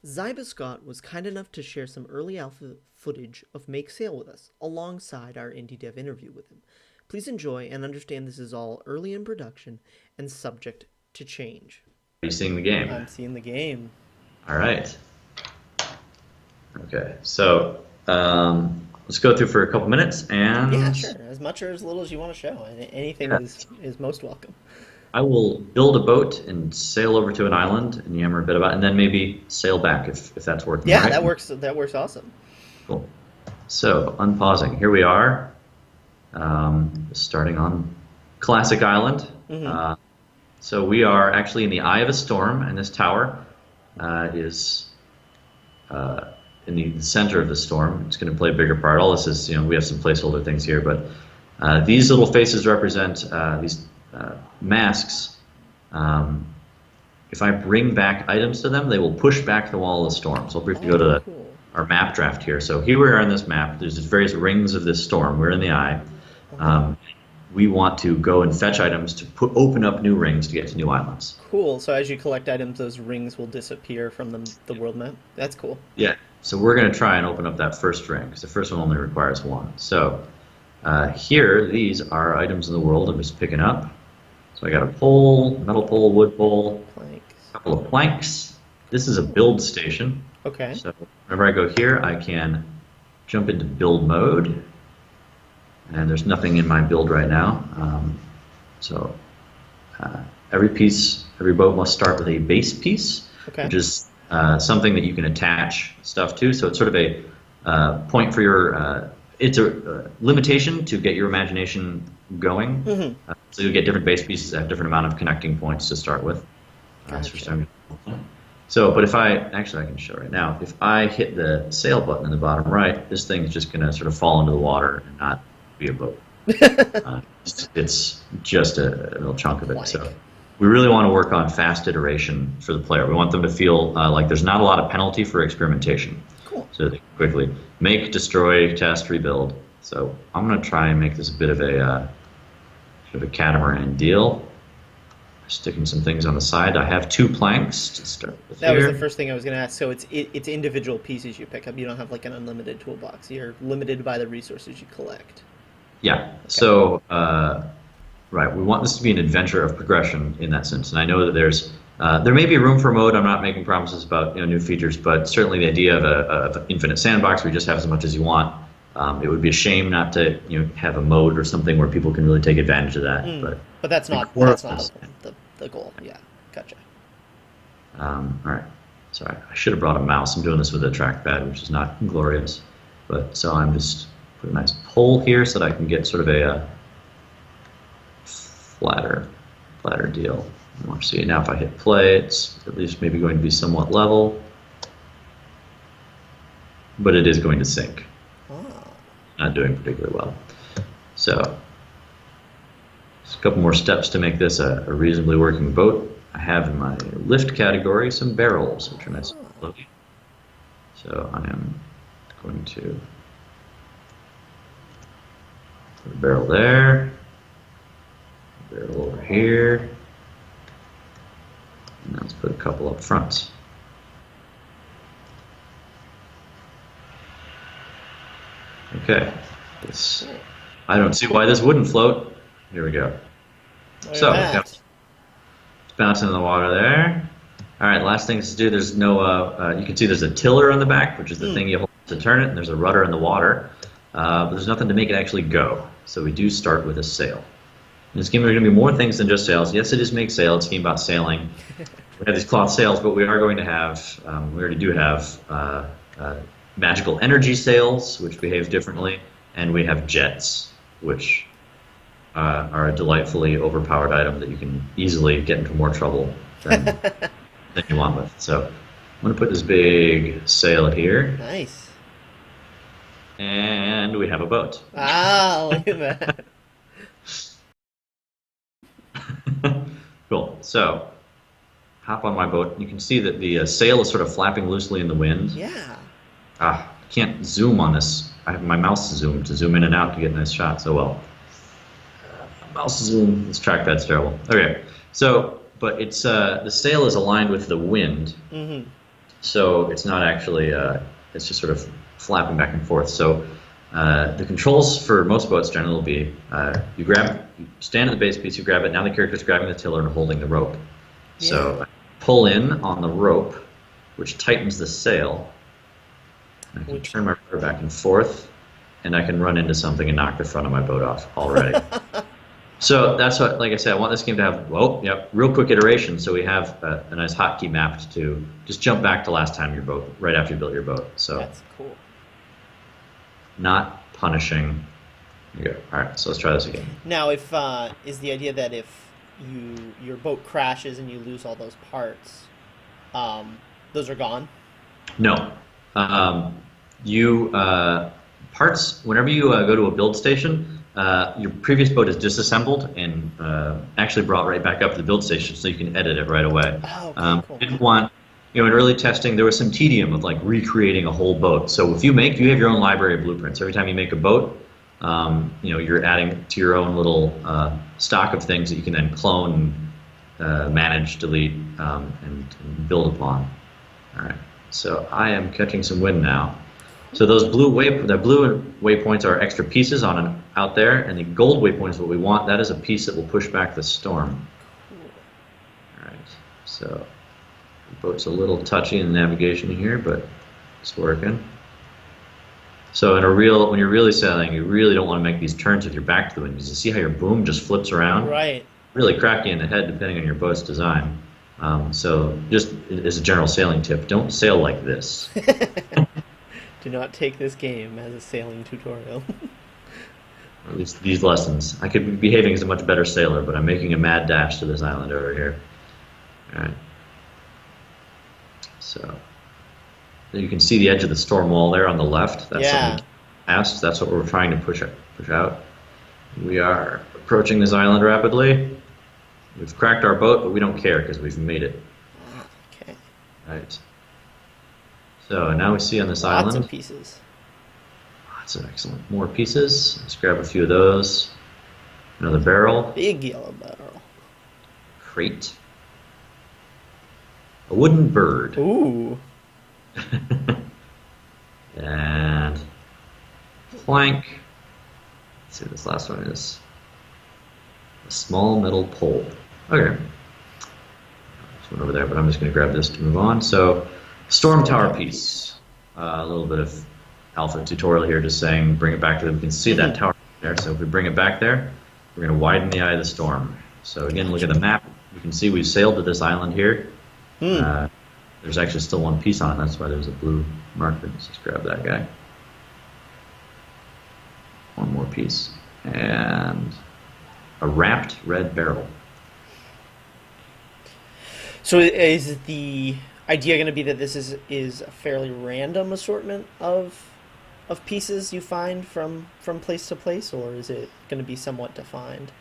Ziba Scott was kind enough to share some early alpha footage of Make Sail with us, alongside our Indiedev interview with him. Please enjoy and understand this is all early in production and subject to change. Are you seeing the game? I'm seeing the game. All right. Okay. So let's go through for a couple minutes, Yeah, and sure. As much or as little as you want to show. Anything yeah, is most welcome. I will build a boat and sail over to an island and yammer a bit about, and then maybe sail back if that's working all Yeah, right. that works awesome. Cool. So unpausing. Here we are, starting on Classic Island. Mm-hmm. Uh, so we are actually in the eye of a storm, and this tower is in the center of the storm. It's going to play a bigger part. All this is, we have some placeholder things here, but these little faces represent these masks. Um, if I bring back items to them, they will push back the wall of the storm. So I'll briefly go Oh, to cool. our map draft here. So here we are on this map. There's just various rings of this storm. We're in the eye. Okay. Um, we want to go and fetch items to open up new rings to get to new islands. Cool. So as you collect items, those rings will disappear from the world map. That's cool. Yeah. So we're going to try and open up that first ring because the first one only requires one. So here, these are items in the world I'm just picking up. So I got a pole, metal pole, wood pole, Planks. a couple of planks. This is a build station. Okay. So whenever I go here, I can jump into build mode. And there's nothing in my build right now. So every boat must start with a base piece, Okay. which is something that you can attach stuff to. So it's sort of a point for your, it's a limitation to get your imagination going. Mm-hmm. So you'll get different base pieces that have different amount of connecting points to start with. So we're Gotcha. starting. So, but actually I can show right now, if I hit the sail button in the bottom right, this thing is just going to sort of fall into the water and not be a boat. It's just a little chunk of it. Plank. So we really want to work on fast iteration for the player. We want them to feel like there's not a lot of penalty for experimentation. Cool. So they can quickly make, destroy, test, rebuild. So I'm going to try and make this a bit of a sort of a catamaran deal. Sticking some things on the side. I have 2 planks to start with That was here. the first thing I was going to ask. So it's individual pieces you pick up. You don't have like an unlimited toolbox. You're limited by the resources you collect. Yeah. So, right, we want this to be an adventure of progression in that sense. And I know that there may be room for mode. I'm not making promises about new features, but certainly the idea of an infinite sandbox where you just have as much as you want. It would be a shame not to have a mode or something where people can really take advantage of that. But that's the not core that's of not this- the goal. Yeah. Gotcha. All right. Sorry, I should have brought a mouse. I'm doing this with a trackpad, which is not glorious. But so I'm just put a nice pole here so that I can get sort of a flatter deal. See now if I hit play, it's at least maybe going to be somewhat level, but it is going to sink. Ah. Not doing particularly well. So just a couple more steps to make this a reasonably working boat. I have in my lift category some barrels, which are nice and floaty. So I am going to put a barrel there, a barrel over here, and let's put a couple up front. Okay. This, I don't see why this wouldn't float. Here we go. Look So, at that. it's bouncing in the water there. All right, last things to do. There's no, you can see there's a tiller on the back, which is the thing you hold to turn it, and there's a rudder in the water. But there's nothing to make it actually go. So we do start with a sail. In this game, there are going to be more things than just sails. Yes, it is make sail. It's a game about sailing. We have these cloth sails, but we are going to have, we already do have magical energy sails, which behave differently, and we have jets, which are a delightfully overpowered item that you can easily get into more trouble than you want with. So I'm going to put this big sail here, Nice. and we have a boat. Ah, look at that. Cool. So hop on my boat. You can see that the sail is sort of flapping loosely in the wind. Yeah. I can't zoom on this. I have my mouse zoom to zoom in and out to get nice shots. Oh well. Mouse zoom. This trackpad's terrible. Okay. So, but it's the sail is aligned with the wind, Mm-hmm. so it's not actually, it's just sort of flapping back and forth. So the controls for most boats generally will be you stand at the base piece, you grab it, now the character's grabbing the tiller and holding the rope. Yeah. So I pull in on the rope, which tightens the sail. I can turn my rudder back and forth, and I can run into something and knock the front of my boat off already. So that's what, like I said, I want this game to have, real quick iteration, so we have a nice hotkey mapped to just jump back to last time right after you built your boat. So that's cool. Not punishing. There you go. All right, so let's try this again. Now, if is the idea that if your boat crashes and you lose all those parts, those are gone? No. Parts, whenever you go to a build station, your previous boat is disassembled and actually brought right back up to the build station so you can edit it right away. Oh, okay, cool. Didn't want, in early testing, there was some tedium of like recreating a whole boat. So if you have your own library of blueprints. Every time you make a boat, you're adding to your own little stock of things that you can then clone, manage, delete, and build upon. All right. So I am catching some wind now. So those blue waypoints are extra pieces out there, and the gold waypoint is what we want. That is a piece that will push back the storm. All right. So the boat's a little touchy in the navigation here, but it's working. So when you're really sailing, you really don't want to make these turns with your back to the wind, because you see how your boom just flips around. Right. Really crack you in the head depending on your boat's design. So just as a general sailing tip, don't sail like this. Do not take this game as a sailing tutorial. At least these lessons. I could be behaving as a much better sailor, but I'm making a mad dash to this island over here. All right. So you can see the edge of the storm wall there on the left. That's something past. That's what we're trying to push out. We are approaching this island rapidly. We've cracked our boat, but we don't care because we've made it. Okay. Right. So now we see on this island. Lots of pieces. Lots of excellent. More pieces. Let's grab a few of those. Another barrel. Big yellow barrel. Crate. A wooden bird. Ooh. And plank. Let's see what this last one is. A small metal pole. Okay. Just went over there, but I'm just going to grab this to move on. So, storm tower piece. A little bit of alpha tutorial here, just saying bring it back to we can see that tower there. So if we bring it back there, we're going to widen the eye of the storm. So again, look at the map. You can see we've sailed to this island here. There's actually still one piece on it. That's why there's a blue marker. Let's just grab that guy. One more piece. And a wrapped red barrel. So is the idea going to be that this is a fairly random assortment of pieces you find from place to place, or is it going to be somewhat defined?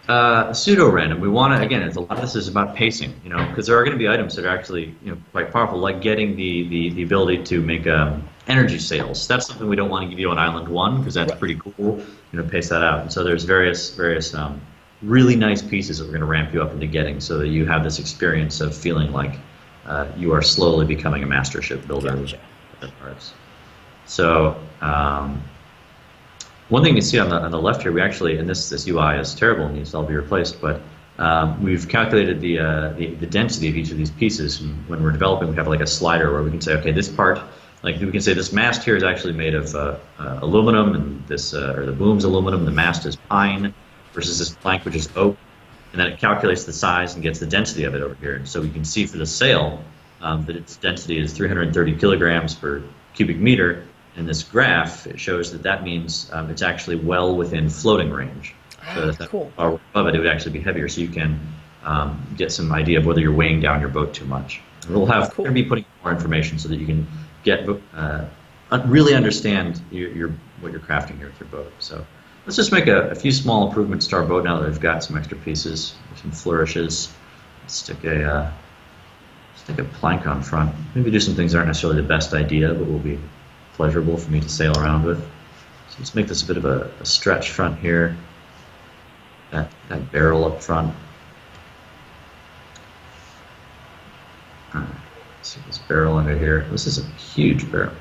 Pseudo-random. We want to, again, a lot of this is about pacing, because there are going to be items that are actually, quite powerful, like getting the ability to make energy sails. That's something we don't want to give you on Island 1, because that's pretty cool, pace that out. And so there's various really nice pieces that we're going to ramp you up into getting, so that you have this experience of feeling like you are slowly becoming a master ship builder. Gotcha. With parts. So, one thing you see on the left here, we actually, and this UI is terrible and needs to all be replaced, but we've calculated the density of each of these pieces. And when we're developing, we have like a slider where we can say, okay, this part, like we can say this mast here is actually made of aluminum, and this or the boom's aluminum, the mast is pine, versus this plank which is oak, and then it calculates the size and gets the density of it over here. And so we can see for the sail that its density is 330 kilograms per cubic meter. In this graph, it shows that means it's actually well within floating range. So cool. Or above it, it would actually be heavier, so you can get some idea of whether you're weighing down your boat too much. And we're going to be putting more information so that you can get really understand what you're crafting here with your boat. So let's just make a few small improvements to our boat now that we've got some extra pieces, some flourishes. Let's stick a plank on front. Maybe do some things that aren't necessarily the best idea, but will be pleasurable for me to sail around with. So let's make this a bit of a stretch front here. That barrel up front. see this barrel under here. This is a huge barrel.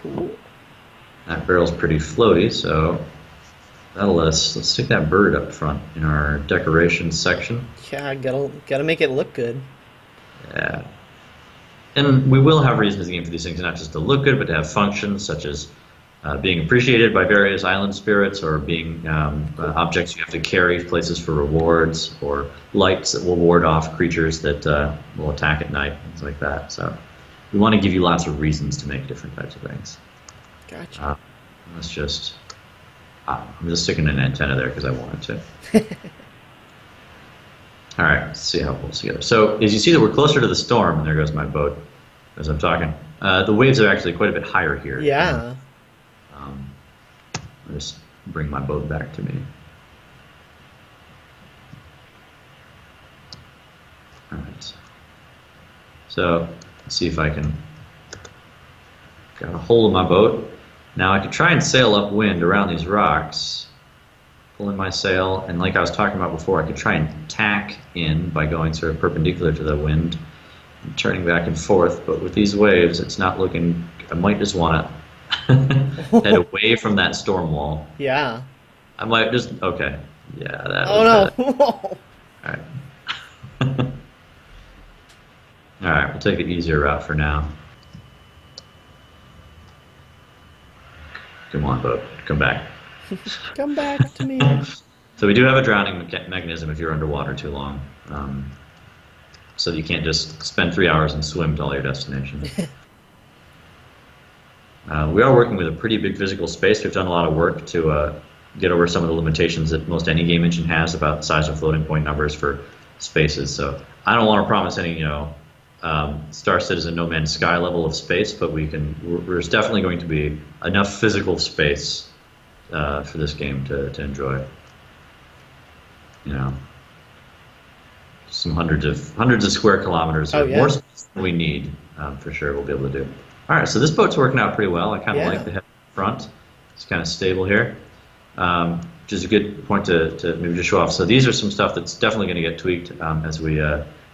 Cool. That barrel's pretty floaty, so that'll let us. Let's stick that bird up front in our decorations section. Yeah, gotta make it look good. Yeah. And we will have reasons in the game for these things not just to look good, but to have functions such as being appreciated by various island spirits, or being objects you have to carry, places for rewards, or lights that will ward off creatures that will attack at night, things like that. So we want to give you lots of reasons to make different types of things. Gotcha. Let's just... I'm just sticking an antenna there because I wanted to. All right, let's see how it pulls together. So as you see that we're closer to the storm, and there goes my boat as I'm talking, the waves are actually quite a bit higher here. Yeah. I'll just bring my boat back to me. All right. So let's see if I can got a hold of my boat. Now I could try and sail upwind around these rocks, pulling my sail, and like I was talking about before, I could try and tack in by going sort of perpendicular to the wind and turning back and forth, but with these waves, it's not looking... I might just want to head away from that storm wall. Yeah. I might just... Okay. Yeah, that Oh, no. All right. All right, we'll take an easier route for now. Come on, boat. Come back. Come back to me. So we do have a drowning mechanism if you're underwater too long. So you can't just spend 3 hours and swim to all your destinations. We are working with a pretty big physical space. We've done a lot of work to get over some of the limitations that most any game engine has about the size of floating point numbers for spaces. So I don't want to promise any, Star Citizen No Man's Sky level of space, but there's definitely going to be enough physical space for this game to enjoy. Some hundreds of square kilometers. Oh, yeah. More space than we need, for sure. We'll be able to do. All right, so this boat's working out pretty well. I kind of like the head front. It's kind of stable here, which is a good point to maybe just show off. So these are some stuff that's definitely going to get tweaked as we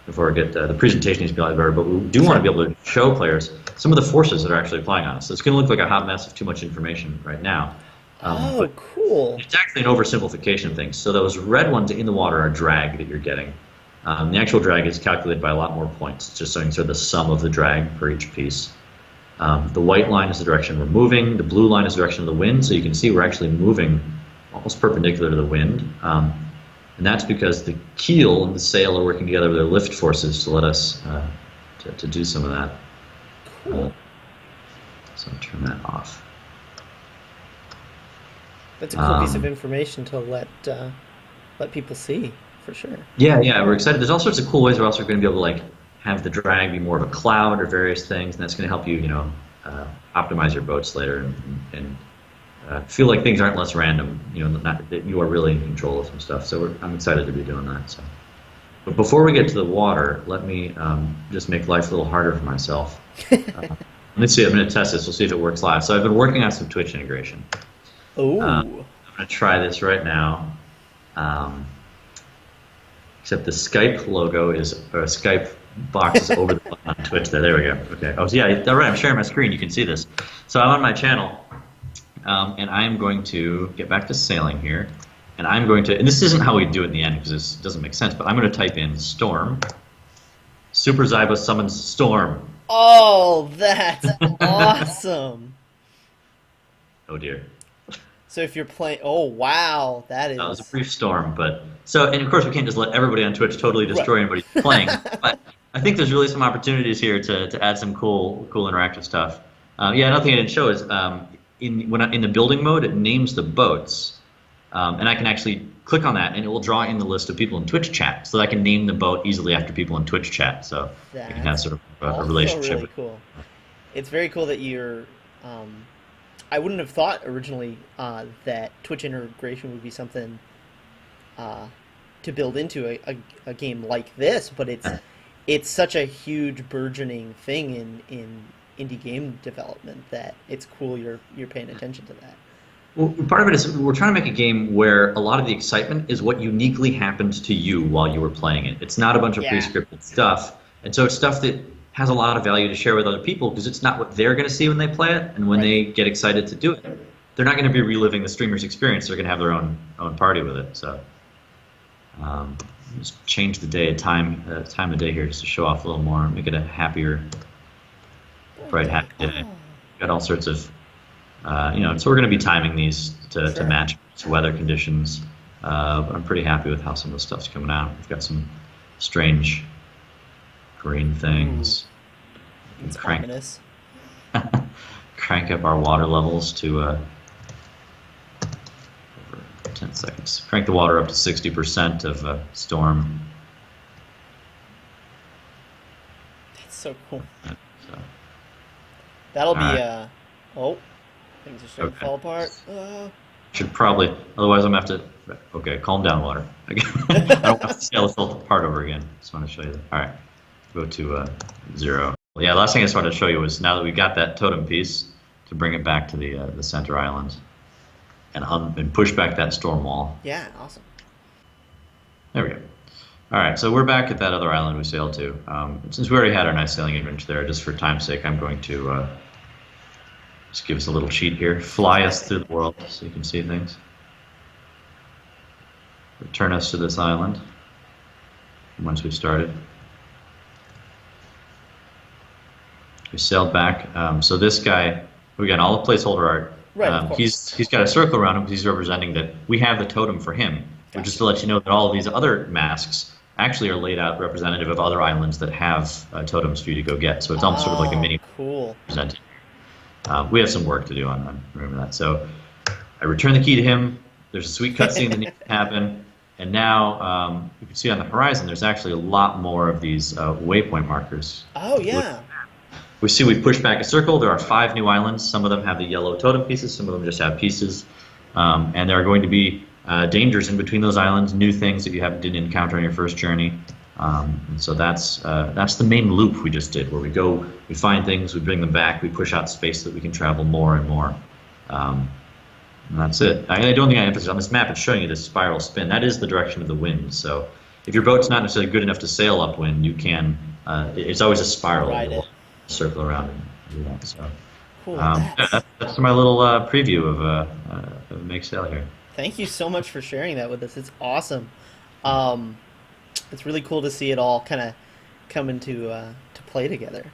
before we get the presentation needs to be a lot better. But we do want to be able to show players some of the forces that are actually applying on us. So it's going to look like a hot mess of too much information right now. But cool. It's actually an oversimplification of things. So those red ones in the water are drag that you're getting. The actual drag is calculated by a lot more points. It's just showing sort of the sum of the drag for each piece. The white line is the direction we're moving. The blue line is the direction of the wind. So you can see we're actually moving almost perpendicular to the wind. And that's because the keel and the sail are working together with their lift forces to let us to do some of that. Cool. So I'll turn that off. That's a cool piece of information to let people see, for sure. Yeah, we're excited. There's all sorts of cool ways we're also going to be able to have the drag be more of a cloud or various things, and that's going to help you, optimize your boats later and feel like things aren't less random. That you are really in control of some stuff. So I'm excited to be doing that. So, but before we get to the water, let me just make life a little harder for myself. Let's see. I'm going to test this. We'll see if it works live. So I've been working on some Twitch integration. Oh. I'm going to try this right now. Except the Skype logo Skype box is over the button on Twitch. There we go. Okay. Oh, yeah. All right. I'm sharing my screen. You can see this. So I'm on my channel, and I'm going to get back to sailing here, and I'm going to. And this isn't how we do it in the end because this doesn't make sense. But I'm going to type in storm. Super Ziba summons storm. Oh, that's awesome. Oh dear. So if you're playing, oh wow, that was a brief storm, but and of course we can't just let everybody on Twitch totally destroy anybody playing. But I think there's really some opportunities here to add some cool interactive stuff. Another thing I didn't show is in the building mode, it names the boats, and I can actually click on that, and it will draw in the list of people in Twitch chat, so that I can name the boat easily after people in Twitch chat. So I can have sort of a relationship. Really cool. It's very cool that you're. I wouldn't have thought originally that Twitch integration would be something to build into a game like this, but it's such a huge burgeoning thing in indie game development that it's cool you're paying attention to that. Well, part of it is we're trying to make a game where a lot of the excitement is what uniquely happened to you while you were playing it. It's not a bunch of Yeah. pre-scripted stuff, and so it's stuff that has a lot of value to share with other people because it's not what they're going to see when they play it, and when Right. they get excited to do it, they're not going to be reliving the streamer's experience. They're going to have their own party with it. So just change the time of day here just to show off a little more, make it a happier, bright, happy day. Got all sorts of so we're going to be timing these to Sure. match weather conditions. But I'm pretty happy with how some of the stuff's coming out. We've got some strange green things. It's Crank, ominous. crank up our water levels to over 10 seconds. Crank the water up to 60% of storm. That's so cool. So, That'll be Alright. oh, things are starting to Okay. fall apart. Should probably, otherwise I'm going to have to, okay, calm down, water. I don't want to scale this whole part over again. Just want to show you that. All right, go to 0. Well, yeah, last thing I just wanted to show you was now that we got that totem piece, to bring it back to the center island and push back that storm wall. Yeah, awesome. There we go. All right, so we're back at that other island we sailed to. Since we already had our nice sailing adventure there, just for time's sake, I'm going to just give us a little cheat here. Fly us through the world so you can see things. Return us to this island once we started. We sailed back. So this guy, again, all the placeholder art. Right, of course. He's got a circle around him because he's representing that we have the totem for him. But just to let you know that all of these other masks actually are laid out representative of other islands that have totems for you to go get. So it's almost sort of like a mini Cool. presented. We have some work to do on remember that. So I return the key to him. There's a sweet cutscene that needs to happen. And now you can see on the horizon there's actually a lot more of these waypoint markers. Oh yeah. We see we've pushed back a circle. There are 5 new islands. Some of them have the yellow totem pieces. Some of them just have pieces. And there are going to be dangers in between those islands, new things that you didn't encounter on your first journey. And so that's the main loop we just did, where we go, we find things, we bring them back, we push out space so that we can travel more and more. And that's it. I don't think I emphasize on this map. It's showing you this spiral spin. That is the direction of the wind. So if your boat's not necessarily good enough to sail upwind, you can. It's always a spiral. Ride You'll it. circle around and do that. So Cool. that's my little preview of Make Sail here. Thank you so much for sharing that with us. It's awesome. It's really cool to see it all kind of come into to play together.